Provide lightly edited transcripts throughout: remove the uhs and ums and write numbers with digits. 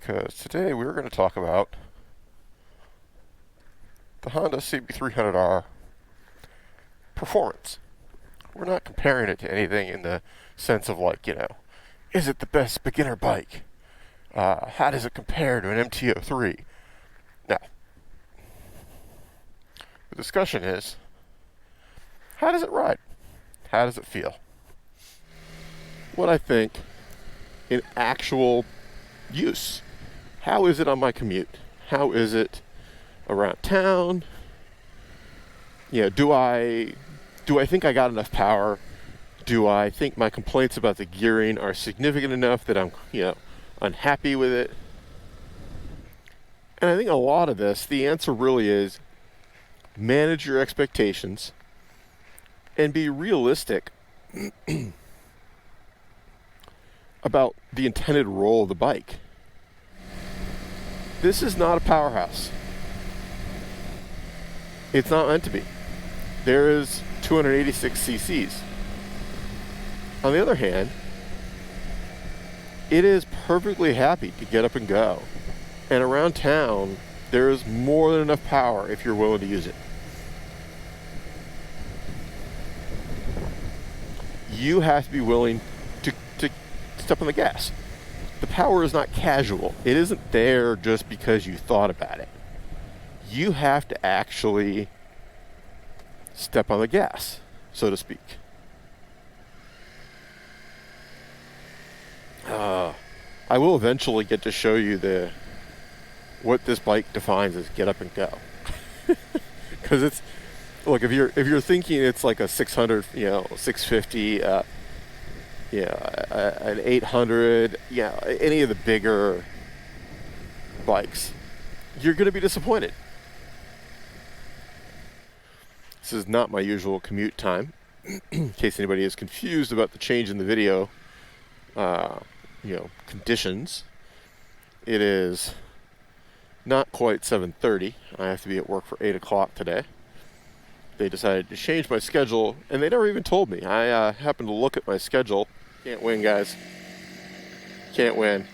because today we're going to talk about the Honda CB300R performance. We're not comparing it to anything in the sense of like, is it the best beginner bike? How does it compare to an MT-03? No. The discussion is, how does it ride? How does it feel? What I think in actual use. How is it on my commute? How is it around town? Do I think I got enough power? Do I think my complaints about the gearing are significant enough that I'm, unhappy with it? And I think a lot of this, the answer really is manage your expectations and be realistic about the intended role of the bike. This is not a powerhouse. It's not meant to be. There is 286 cc's. On the other hand, it is perfectly happy to get up and go. And around town, there is more than enough power if you're willing to use it. You have to be willing to step on the gas. The power is not casual. It isn't there just because you thought about it. You have to actually step on the gas, so to speak. I will eventually get to show you what this bike defines as get up and go. Because it's, look, if you're thinking it's like a 600, 650, an 800, any of the bigger bikes, you're going to be disappointed. This is not my usual commute time. In case anybody is confused about the change in the video, conditions. It is not quite 7:30. I have to be at work for 8 o'clock today. They decided to change my schedule, and they never even told me. I happened to look at my schedule. Can't win, guys. Can't win.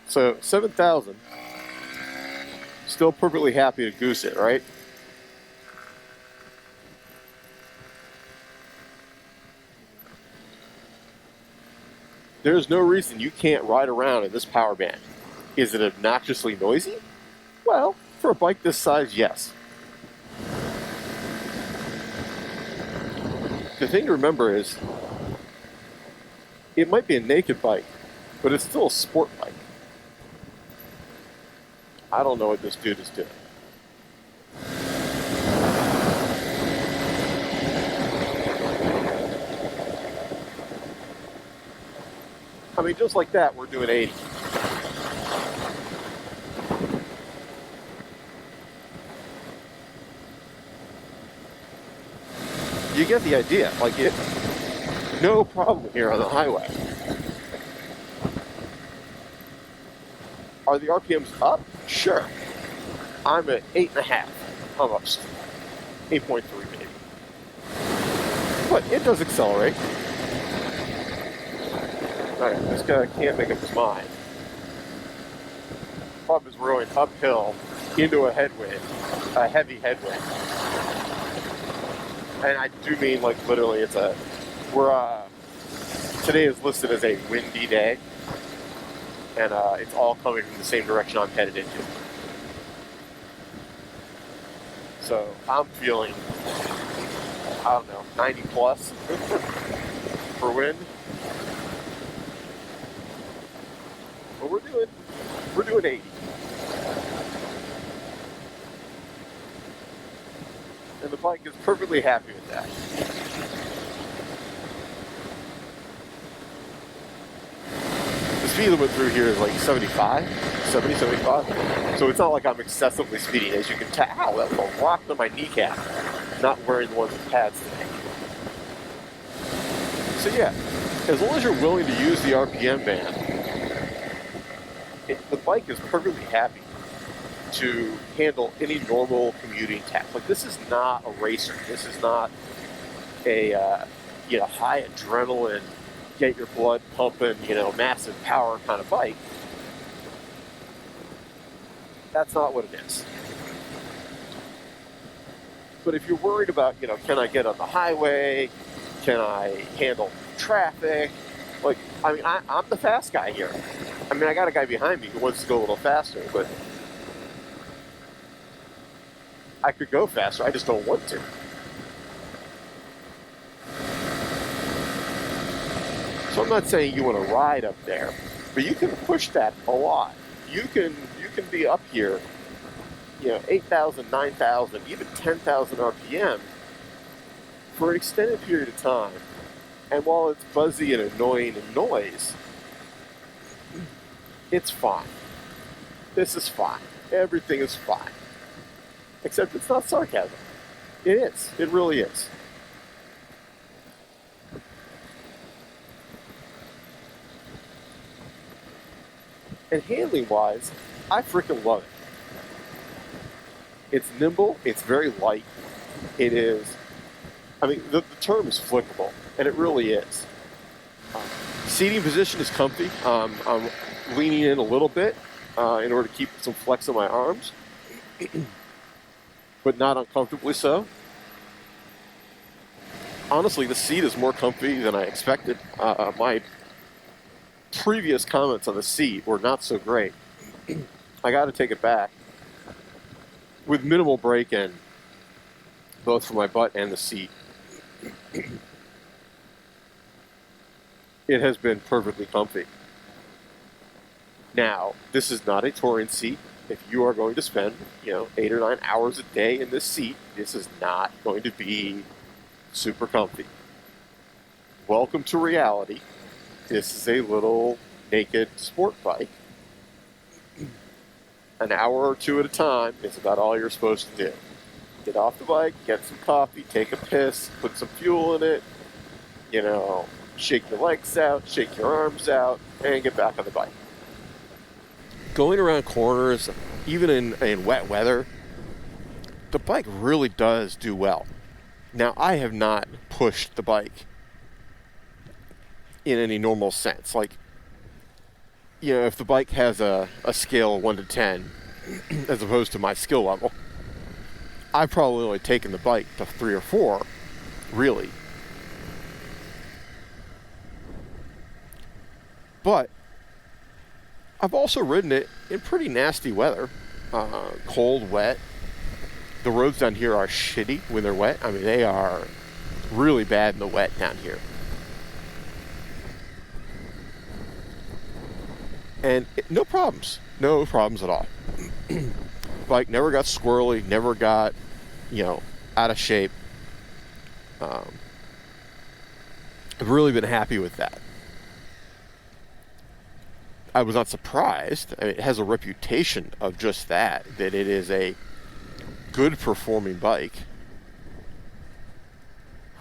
So, 7,000. Still perfectly happy to goose it, right? There's no reason you can't ride around in this power band. Is it obnoxiously noisy? Well, for a bike this size, yes. The thing to remember is, it might be a naked bike, but it's still a sport bike. I don't know what this dude is doing. I mean, just like that, we're doing 80. You get the idea. Like, no problem here on the highway. Are the RPMs up? Sure. I'm at 8.5, almost. 8.3 maybe. But it does accelerate. Alright, this guy can't make up his mind. Problem is we're going uphill into a headwind, a heavy headwind. And I do mean, like, literally, today is listed as a windy day. And it's all coming from the same direction I'm headed into. So I'm feeling, 90 plus for wind. But we're doing 80. And the bike is perfectly happy with that. The speed limit through here is like 75. So it's not like I'm excessively speeding. As you can tell, ow, that was a rock to my kneecap. Not wearing the ones with pads today. So yeah, as long as you're willing to use the RPM band, the bike is perfectly happy to handle any normal commuting task. Like, this is not a racer. This is not a high adrenaline get your blood pumping, you know, massive power kind of bike. That's not what it is. But if you're worried about, you know, can I get on the highway? Can I handle traffic? Like, I mean, I'm the fast guy here. I mean, I got a guy behind me who wants to go a little faster, but I could go faster. I just don't want to. So I'm not saying you want to ride up there, but you can push that a lot. You can be up here, you know, 8,000, 9,000, even 10,000 RPM for an extended period of time. And while it's buzzy and annoying and noise, it's fine. This is fine. Everything is fine. Except it's not sarcasm. It is. It really is. And handling-wise, I freaking love it. It's nimble. It's very light. It is, I mean, the term is flickable, and it really is. Seating position is comfy. I'm leaning in a little bit in order to keep some flex on my arms, but not uncomfortably so. Honestly, the seat is more comfy than I expected. My previous comments on the seat were not so great. I got to take it back. With minimal break-in, both for my butt and the seat, it has been perfectly comfy. Now, this is not a touring seat. If you are going to spend, you know, 8 or 9 hours a day in this seat, this is not going to be super comfy. Welcome to reality. This is a little naked sport bike. An hour or two at a time is about all you're supposed to do. Get off the bike, get some coffee, take a piss, put some fuel in it, you know, shake your legs out, shake your arms out, and get back on the bike. Going around corners, even in wet weather, the bike really does do well. Now, I have not pushed the bike in any normal sense. Like, you know, if the bike has a scale of 1 to 10, as opposed to my skill level, I've probably only taken the bike to 3 or 4, really. But I've also ridden it in pretty nasty weather, cold, wet. The roads down here are shitty when they're wet. I mean, they are really bad in the wet down here. And no problems at all. Bike never got squirrely, never got, you know, out of shape. I've really been happy with that. I was not surprised. I mean, it has a reputation of just that it is a good performing bike.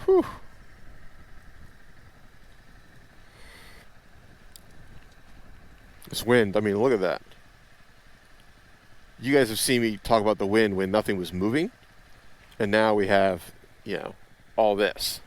Whew. This wind, I mean, look at that. You guys have seen me talk about the wind when nothing was moving, and now we have, you know, all this.